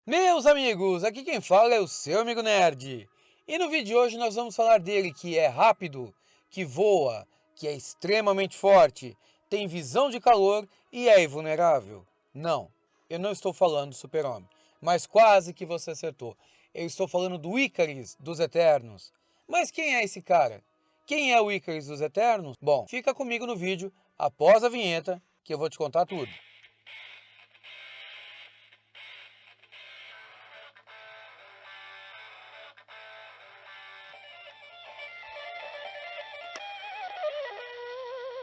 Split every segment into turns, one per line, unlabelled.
Meus amigos, aqui quem fala é o seu amigo nerd. E no vídeo de hoje nós vamos falar dele que é rápido, que voa, que é extremamente forte, tem visão de calor e é invulnerável. Não, eu não estou falando do Super-Homem, mas quase que você acertou. Eu estou falando do Icaris dos Eternos. Mas quem é esse cara? Quem é o Icaris dos Eternos? Bom, fica comigo no vídeo após a vinheta que eu vou te contar tudo.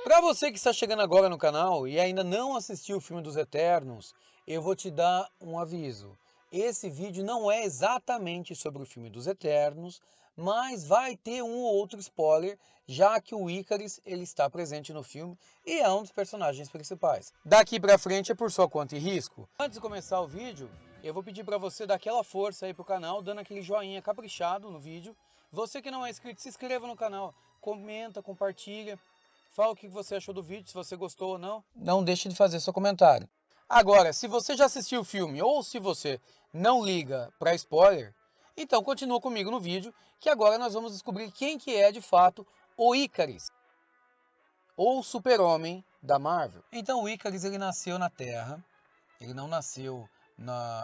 Para você que está chegando agora no canal e ainda não assistiu o filme dos Eternos, eu vou te dar um aviso. Esse vídeo não é exatamente sobre o filme dos Eternos, mas vai ter um ou outro spoiler, já que o Icaris ele está presente no filme e é um dos personagens principais. Daqui para frente é por sua conta e risco. Antes de começar o vídeo, eu vou pedir para você dar aquela força aí pro canal, dando aquele joinha caprichado no vídeo. Você que não é inscrito, se inscreva no canal, comenta, compartilha. Fala o que você achou do vídeo, se você gostou ou não. Não deixe de fazer seu comentário. Agora, se você já assistiu o filme ou se você não liga para spoiler, então continua comigo no vídeo, que agora nós vamos descobrir quem que é de fato o Icaris, ou Super-Homem da Marvel. Então o Icaris ele nasceu na Terra, ele não nasceu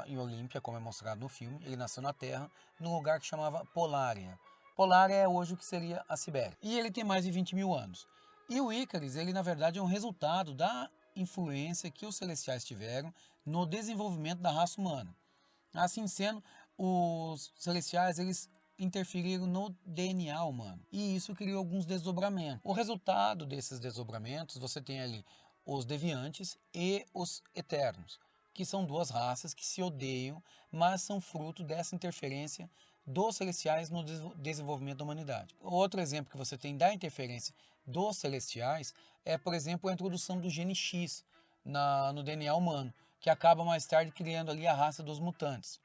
em Olímpia, como é mostrado no filme, ele nasceu na Terra, num lugar que chamava Polária. Polária é hoje o que seria a Sibéria. E ele tem mais de 20 mil anos. E o Icaris, ele na verdade é um resultado da influência que os celestiais tiveram no desenvolvimento da raça humana. Assim sendo, os celestiais eles interferiram no DNA humano e isso criou alguns desdobramentos. O resultado desses desdobramentos, você tem ali os deviantes e os eternos, que são duas raças que se odeiam, mas são fruto dessa interferência dos celestiais no desenvolvimento da humanidade. Outro exemplo que você tem da interferência dos celestiais é, por exemplo, a introdução do gene X no DNA humano, que acaba mais tarde criando ali a raça dos mutantes.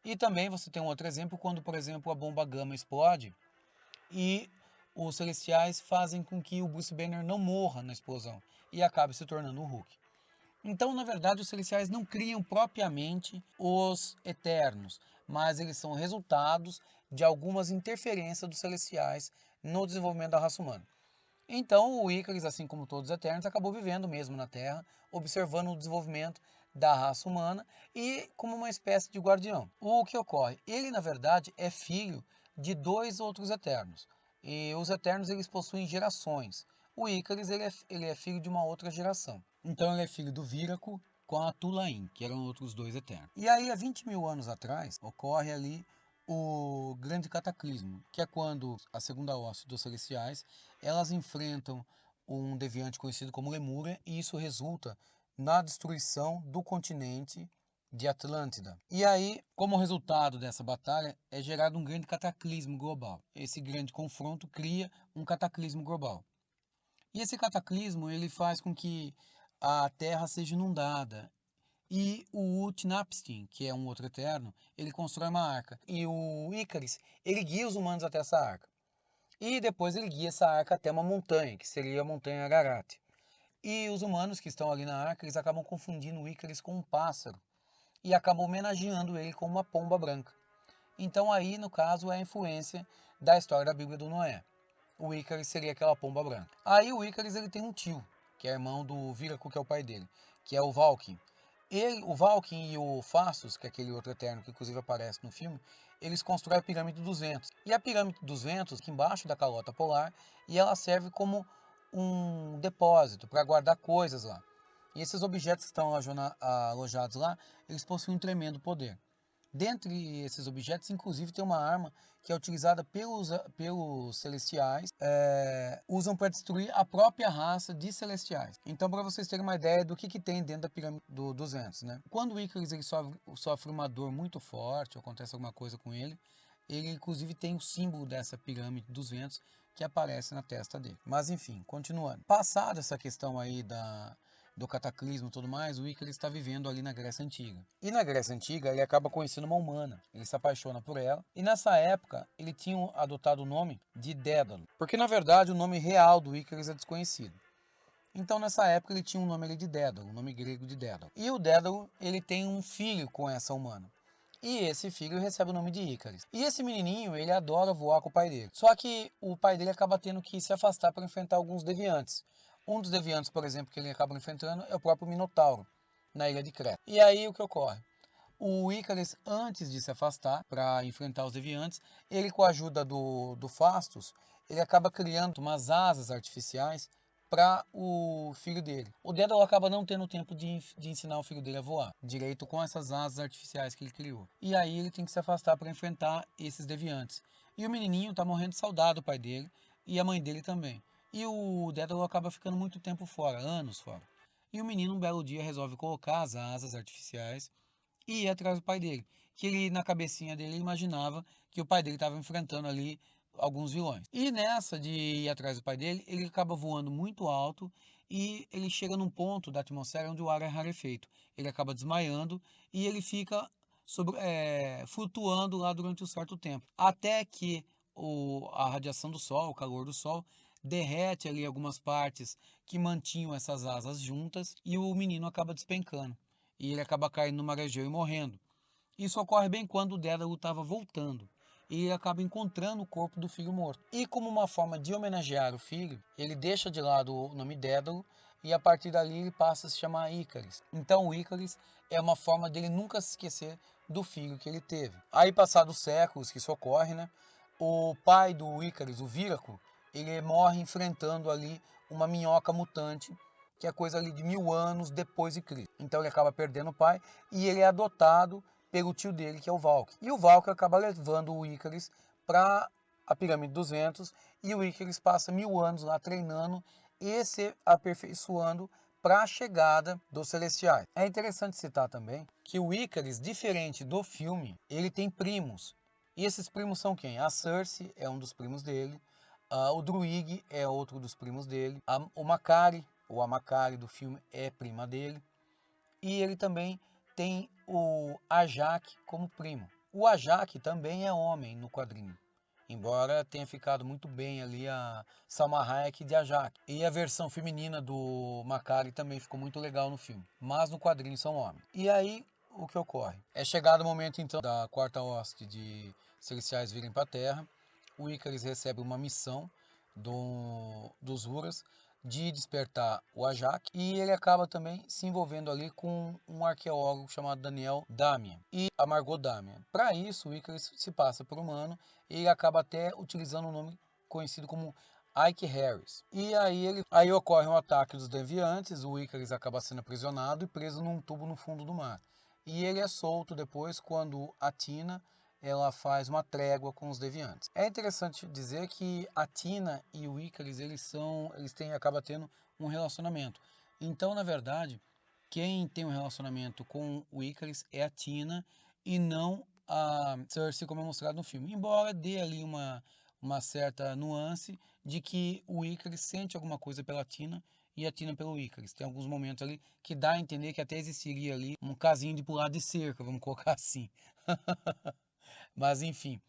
E também você tem um outro exemplo quando, por exemplo, a bomba gama explode e os celestiais fazem com que o Bruce Banner não morra na explosão e acabe se tornando um Hulk. Então, na verdade, os celestiais não criam propriamente os eternos, mas eles são resultados de algumas interferências dos celestiais no desenvolvimento da raça humana. Então, o Icaris, assim como todos os Eternos, acabou vivendo mesmo na Terra, observando o desenvolvimento da raça humana e como uma espécie de guardião. O que ocorre? Ele, na verdade, é filho de dois outros Eternos. E os Eternos, eles possuem gerações. O Icaris, ele é filho de uma outra geração. Então, ele é filho do Víraco com a Tulain, que eram outros dois Eternos. E aí, há 20 mil anos atrás, ocorre ali o grande cataclismo, que é quando a segunda hoste dos celestiais elas enfrentam um deviante conhecido como Lemúria e isso resulta na destruição do continente de Atlântida. E aí, como resultado dessa batalha, é gerado um grande cataclismo global. Esse grande confronto cria um cataclismo global. E esse cataclismo ele faz com que a Terra seja inundada. E o Utnapishtim, que é um outro eterno, ele constrói uma arca. E o Ícaris, ele guia os humanos até essa arca. E depois ele guia essa arca até uma montanha, que seria a montanha Ararat. E os humanos que estão ali na arca, eles acabam confundindo o Ícaris com um pássaro. E acabam homenageando ele com uma pomba branca. Então aí, no caso, é a influência da história da Bíblia do Noé. O Ícaris seria aquela pomba branca. Aí o Ícaris ele tem um tio, que é irmão do Víraco, que é o pai dele, que é o Valkin. O Valkin e o Fastos, que é aquele outro eterno que inclusive aparece no filme, eles constroem a Pirâmide dos Ventos. E a Pirâmide dos Ventos, aqui embaixo da calota polar, e ela serve como um depósito para guardar coisas lá. E esses objetos que estão alojados lá, eles possuem um tremendo poder. Dentre esses objetos, inclusive, tem uma arma que é utilizada pelos celestiais, usam para destruir a própria raça de celestiais. Então, para vocês terem uma ideia do que tem dentro da pirâmide dos ventos, né? Quando o Icarus ele sofre uma dor muito forte, ou acontece alguma coisa com ele inclusive tem o símbolo dessa pirâmide dos ventos que aparece na testa dele. Mas enfim, continuando. Passada essa questão aí do cataclismo e tudo mais, o Icarus está vivendo ali na Grécia Antiga. E na Grécia Antiga ele acaba conhecendo uma humana, ele se apaixona por ela, e nessa época ele tinha adotado o nome de Dédalo, porque na verdade o nome real do Icarus é desconhecido. Então nessa época ele tinha um nome ali de Dédalo, um nome grego de Dédalo. E o Dédalo ele tem um filho com essa humana. E esse filho recebe o nome de Ícaris. E esse menininho, ele adora voar com o pai dele. Só que o pai dele acaba tendo que se afastar para enfrentar alguns deviantes. Um dos deviantes, por exemplo, que ele acaba enfrentando é o próprio Minotauro, na ilha de Creta. E aí o que ocorre? O Ícaris, antes de se afastar para enfrentar os deviantes, ele com a ajuda do Fastos, ele acaba criando umas asas artificiais para o filho dele. O Dédalo acaba não tendo tempo de ensinar o filho dele a voar direito com essas asas artificiais que ele criou. E aí ele tem que se afastar para enfrentar esses deviantes. E o menininho está morrendo de saudade do pai dele e a mãe dele também. E o Dédalo acaba ficando muito tempo fora, anos fora. E o menino, um belo dia, resolve colocar as asas artificiais e ir atrás do pai dele. Que ele, na cabecinha dele, imaginava que o pai dele estava enfrentando ali alguns vilões. E nessa de ir atrás do pai dele, ele acaba voando muito alto e ele chega num ponto da atmosfera onde o ar é rarefeito. Ele acaba desmaiando e ele fica flutuando lá durante um certo tempo. Até que a radiação do sol, o calor do sol, derrete ali algumas partes que mantinham essas asas juntas e o menino acaba despencando e ele acaba caindo no marejão e morrendo. Isso ocorre bem quando o Dédalo estava voltando. E ele acaba encontrando o corpo do filho morto. E como uma forma de homenagear o filho, ele deixa de lado o nome Dédalo e a partir dali ele passa a se chamar Ícaris. Então o Ícaris é uma forma dele nunca se esquecer do filho que ele teve. Aí passados séculos que isso ocorre, né? O pai do Ícaris, o Víraco, ele morre enfrentando ali uma minhoca mutante que é coisa ali de 1000 anos depois de Cristo. Então ele acaba perdendo o pai e ele é adotado pelo tio dele, que é o Valk. E o Valk acaba levando o Ícaris para a Pirâmide dos Ventos e o Ícaris passa 1000 anos lá treinando e se aperfeiçoando para a chegada dos Celestiais. É interessante citar também que o Ícaris, diferente do filme, ele tem primos. E esses primos são quem? A Cersei é um dos primos dele, o Druig é outro dos primos dele, o Makari, ou a Makari do filme, é prima dele. E ele também tem o Ajak como primo. O Ajak também é homem no quadrinho, embora tenha ficado muito bem ali a Salma Hayek de Ajak. E a versão feminina do Makari também ficou muito legal no filme, mas no quadrinho são homens. E aí o que ocorre? É chegado o momento então da quarta hoste de Celestiais virem para a Terra. O Ícaris recebe uma missão dos Huras de despertar o Ajak e ele acaba também se envolvendo ali com um arqueólogo chamado Daniel Damian e a Margot Damian. Para isso, o Ícaris se passa por humano e ele acaba até utilizando um nome conhecido como Ike Harris. E aí ocorre um ataque dos deviantes, o Ícaris acaba sendo aprisionado e preso num tubo no fundo do mar. E ele é solto depois quando a Tina ela faz uma trégua com os deviantes. É interessante dizer que a Tina e o Ícaris, acaba tendo um relacionamento. Então, na verdade, quem tem um relacionamento com o Ícaris é a Tina e não a Cersei, como é mostrado no filme. Embora dê ali uma certa nuance de que o Ícaris sente alguma coisa pela Tina e a Tina pelo Ícaris. Tem alguns momentos ali que dá a entender que até existiria ali um casinho de pular de cerca, vamos colocar assim. Mas enfim,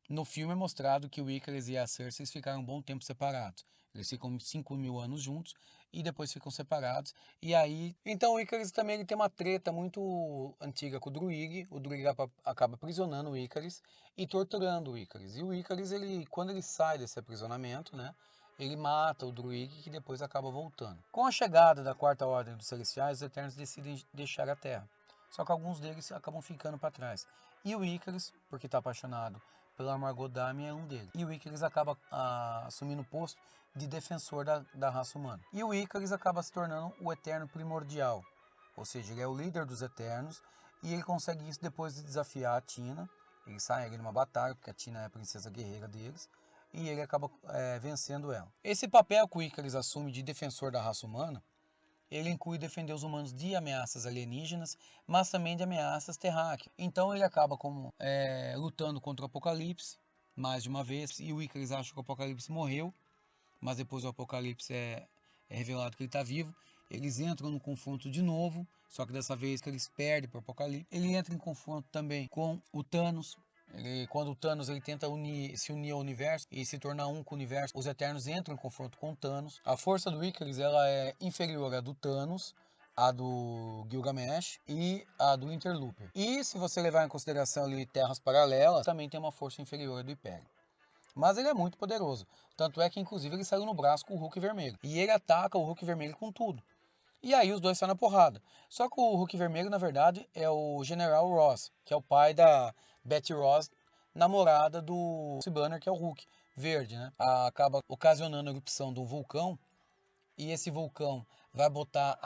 no filme é mostrado que o Ícaris e a Cersei ficaram um bom tempo separados. Eles ficam 5000 anos juntos e depois ficam separados. E aí, então o Ícaris também ele tem uma treta muito antiga com o Druig. O Druig acaba aprisionando o Ícaris e torturando o Ícaris. E o Ícaris, quando ele sai desse aprisionamento, né, ele mata o Druig que depois acaba voltando. Com a chegada da Quarta Ordem dos Celestiais, os Eternos decidem deixar a Terra. Só que alguns deles acabam ficando para trás. E o Ícaris, porque está apaixonado pela Margot Damian, é um deles. E o Ícaris acaba assumindo o posto de defensor da raça humana. E o Ícaris acaba se tornando o Eterno Primordial. Ou seja, ele é o líder dos Eternos e ele consegue isso depois de desafiar a Tina. Ele sai ali numa batalha, porque a Tina é a princesa guerreira deles. E ele acaba vencendo ela. Esse papel que o Ícaris assume de defensor da raça humana, ele inclui defender os humanos de ameaças alienígenas, mas também de ameaças terráqueas. Então ele acaba lutando contra o Apocalipse, mais de uma vez, e o Ícaris acha que o Apocalipse morreu, mas depois o Apocalipse é revelado que ele está vivo. Eles entram no confronto de novo, só que dessa vez que eles perdem para o Apocalipse. Ele entra em confronto também com o Thanos. Quando o Thanos tenta se unir ao universo e se tornar um com o universo, os Eternos entram em confronto com o Thanos. A força do Ícaris ela é inferior à do Thanos, a do Gilgamesh e a do Interloper. E se você levar em consideração ali terras paralelas, também tem uma força inferior do Império. Mas ele é muito poderoso, tanto é que inclusive ele saiu no braço com o Hulk vermelho. E ele ataca o Hulk vermelho com tudo. E aí os dois saem na porrada. Só que o Hulk vermelho, na verdade, é o General Ross, que é o pai da Betty Ross, namorada do Bruce Banner, que é o Hulk verde, né? Acaba ocasionando a erupção de um vulcão, e esse vulcão vai botar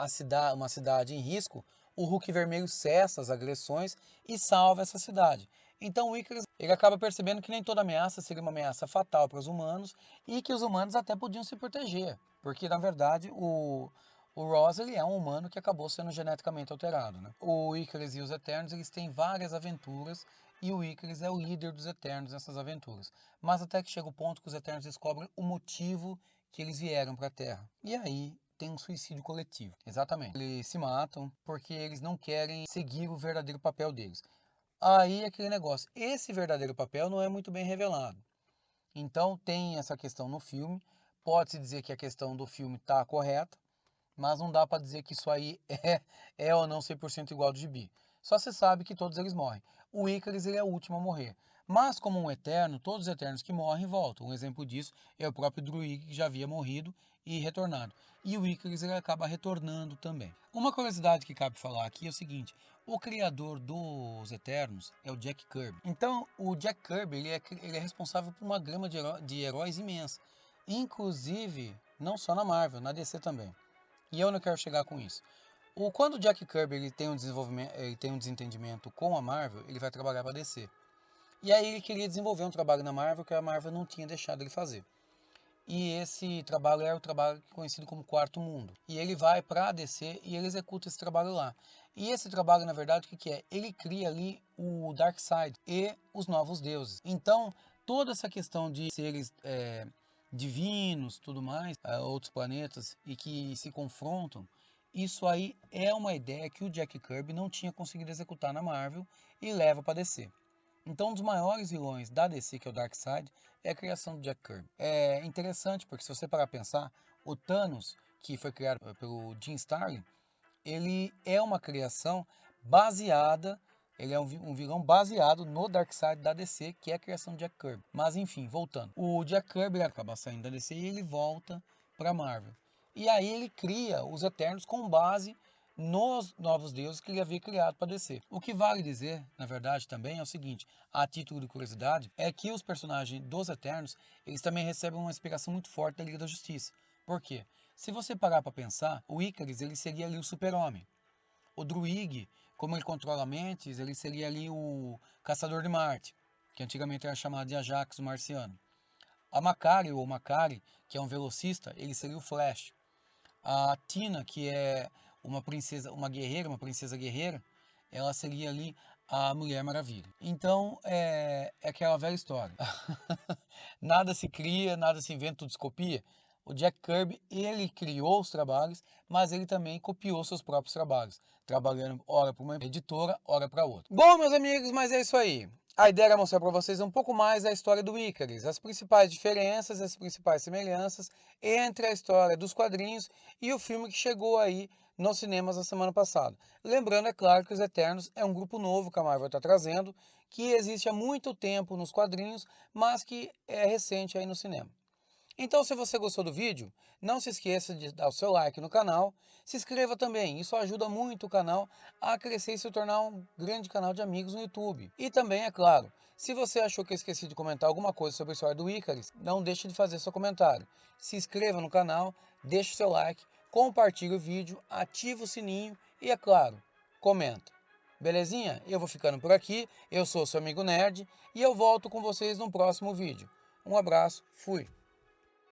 uma cidade em risco. O Hulk vermelho cessa as agressões e salva essa cidade. Então o Icarus ele acaba percebendo que nem toda ameaça seria uma ameaça fatal para os humanos e que os humanos até podiam se proteger, porque na verdade o Ross ele é um humano que acabou sendo geneticamente alterado, né? O Icarus e os Eternos eles têm várias aventuras e o Icarus é o líder dos Eternos nessas aventuras. Mas até que chega o ponto que os Eternos descobrem o motivo que eles vieram para a Terra. E aí tem um suicídio coletivo. Exatamente. Eles se matam porque eles não querem seguir o verdadeiro papel deles. Aí aquele negócio. Esse verdadeiro papel não é muito bem revelado. Então tem essa questão no filme. Pode-se dizer que a questão do filme está correta, mas não dá para dizer que isso aí é ou não 100% igual ao do gibi. Só se sabe que todos eles morrem. O Icarus ele é o último a morrer. Mas como um Eterno, todos os Eternos que morrem voltam. Um exemplo disso é o próprio Druig, que já havia morrido e retornado. E o Icarus ele acaba retornando também. Uma curiosidade que cabe falar aqui é o seguinte. O criador dos Eternos é o Jack Kirby. Então, o Jack Kirby ele é responsável por uma gama de heróis imensa. Inclusive, não só na Marvel, na DC também. E eu não quero chegar com isso. Quando o Jack Kirby ele tem um desentendimento com a Marvel, ele vai trabalhar para DC. E aí ele queria desenvolver um trabalho na Marvel que a Marvel não tinha deixado ele fazer. E esse trabalho é o trabalho conhecido como Quarto Mundo. E ele vai para a DC e ele executa esse trabalho lá. E esse trabalho, na verdade, o que é? Ele cria ali o Darkseid e os Novos Deuses. Então, toda essa questão de seres divinos, tudo mais, outros planetas, e que se confrontam, isso aí é uma ideia que o Jack Kirby não tinha conseguido executar na Marvel e leva para DC. Então, um dos maiores vilões da DC, que é o Darkseid, é a criação do Jack Kirby. É interessante porque, se você parar a pensar, o Thanos, que foi criado pelo Jim Starlin, ele é uma criação baseada, ele é um vilão baseado no Darkseid da DC, que é a criação do Jack Kirby. Mas enfim, voltando. O Jack Kirby acaba saindo da DC e ele volta para a Marvel. E aí ele cria os Eternos com base nos Novos Deuses que ele havia criado para DC. O que vale dizer, na verdade, também é o seguinte, a título de curiosidade, é que os personagens dos Eternos, eles também recebem uma inspiração muito forte da Liga da Justiça. Por quê? Se você parar para pensar, o Icarus ele seria ali o super-homem. O Druig, como ele controla mentes, ele seria ali o Caçador de Marte, que antigamente era chamado de Ajax, o marciano. A Makkari, ou Makkari, que é um velocista, ele seria o Flash. A Tina, que é uma princesa guerreira, ela seria ali a Mulher Maravilha. Então, é aquela velha história. Nada se cria, nada se inventa, tudo se copia. O Jack Kirby, ele criou os trabalhos, mas ele também copiou seus próprios trabalhos, trabalhando ora para uma editora, ora para outra. Bom, meus amigos, mas é isso aí. A ideia era mostrar para vocês um pouco mais da história do Icarus, as principais diferenças, as principais semelhanças entre a história dos quadrinhos e o filme que chegou aí nos cinemas na semana passada. Lembrando, é claro, que os Eternos é um grupo novo que a Marvel está trazendo, que existe há muito tempo nos quadrinhos, mas que é recente aí no cinema. Então, se você gostou do vídeo, não se esqueça de dar o seu like no canal, se inscreva também, isso ajuda muito o canal a crescer e se tornar um grande canal de amigos no YouTube. E também, é claro, se você achou que eu esqueci de comentar alguma coisa sobre a história do Icarus, não deixe de fazer seu comentário. Se inscreva no canal, deixe o seu like, compartilhe o vídeo, ative o sininho e, é claro, comenta. Belezinha? Eu vou ficando por aqui, eu sou seu amigo Nerd e eu volto com vocês no próximo vídeo. Um abraço, fui!